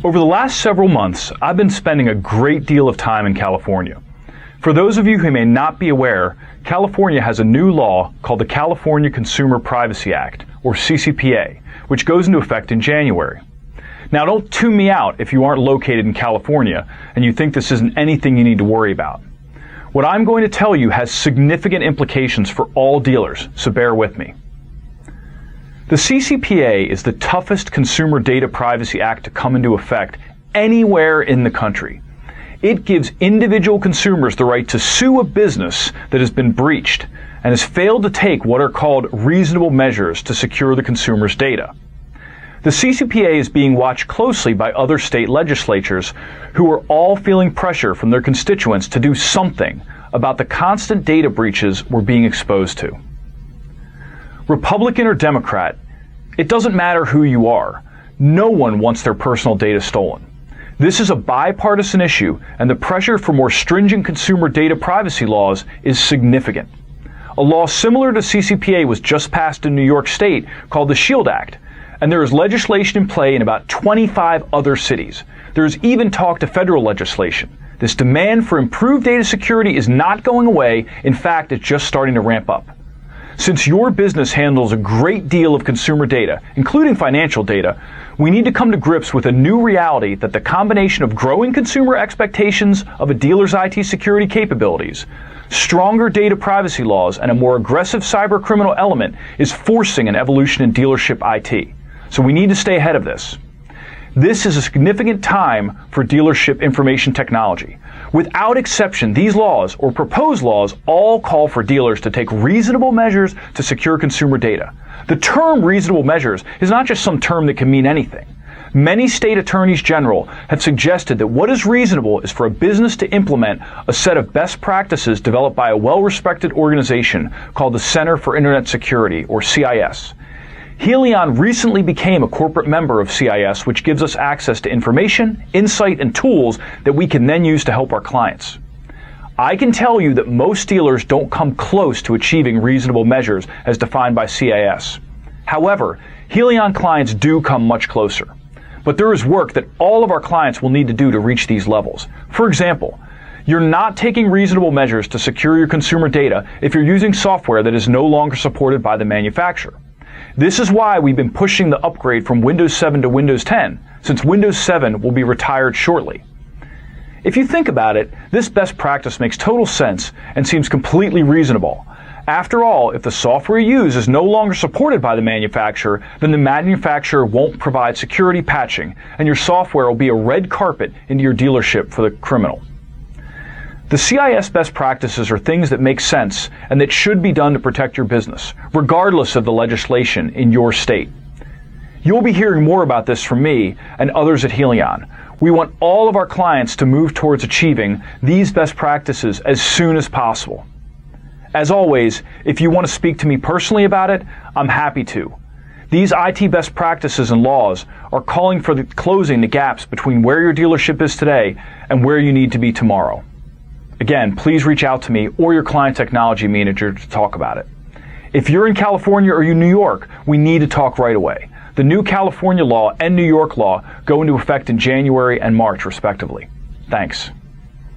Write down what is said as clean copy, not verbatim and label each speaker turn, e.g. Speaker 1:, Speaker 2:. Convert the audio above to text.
Speaker 1: Over the last several months, I've been spending a great deal of time in California. For those of you who may not be aware, California has a new law called the California Consumer Privacy Act, or CCPA, which goes into effect in January. Now, don't tune me out if you aren't located in California and you think this isn't anything you need to worry about. What I'm going to tell you has significant implications for all dealers, so bear with me. The CCPA is the toughest Consumer Data Privacy Act to come into effect anywhere in the country. It gives individual consumers the right to sue a business that has been breached and has failed to take what are called reasonable measures to secure the consumer's data. The CCPA is being watched closely by other state legislatures who are all feeling pressure from their constituents to do something about the constant data breaches we're being exposed to. Republican or Democrat, it doesn't matter who you are. No one wants their personal data stolen. This is a bipartisan issue, and the pressure for more stringent consumer data privacy laws is significant. A law similar to CCPA was just passed in New York State called the SHIELD Act, and there is legislation in play in about 25 other cities. There is even talk to federal legislation. This demand for improved data security is not going away. In fact, it's just starting to ramp up. Since your business handles a great deal of consumer data, including financial data, we need to come to grips with a new reality that the combination of growing consumer expectations of a dealer's IT security capabilities, stronger data privacy laws, and a more aggressive cyber criminal element is forcing an evolution in dealership IT. So we need to stay ahead of this. This is a significant time for dealership information technology. Without exception, these laws, or proposed laws, all call for dealers to take reasonable measures to secure consumer data. The term reasonable measures is not just some term that can mean anything. Many state attorneys general have suggested that what is reasonable is for a business to implement a set of best practices developed by a well-respected organization called the Center for Internet Security, or CIS. Helion recently became a corporate member of CIS, which gives us access to information, insight, and tools that we can then use to help our clients. I can tell you that most dealers don't come close to achieving reasonable measures as defined by CIS. However, Helion clients do come much closer. But there is work that all of our clients will need to do to reach these levels. For example, you're not taking reasonable measures to secure your consumer data if you're using software that is no longer supported by the manufacturer. This is why we've been pushing the upgrade from Windows 7 to Windows 10, since Windows 7 will be retired shortly. If you think about it, this best practice makes total sense and seems completely reasonable. After all, if the software you use is no longer supported by the manufacturer, then the manufacturer won't provide security patching, and your software will be a red carpet into your dealership for the criminal. The CIS best practices are things that make sense and that should be done to protect your business, regardless of the legislation in your state. You'll be hearing more about this from me and others at Helion. We want all of our clients to move towards achieving these best practices as soon as possible. As always, if you want to speak to me personally about it, I'm happy to. These IT best practices and laws are calling for closing the gaps between where your dealership is today and where you need to be tomorrow. Again, please reach out to me or your client technology manager to talk about it. If you're in California or you're in New York, we need to talk right away. The new California law and New York law go into effect in January and March, respectively. Thanks.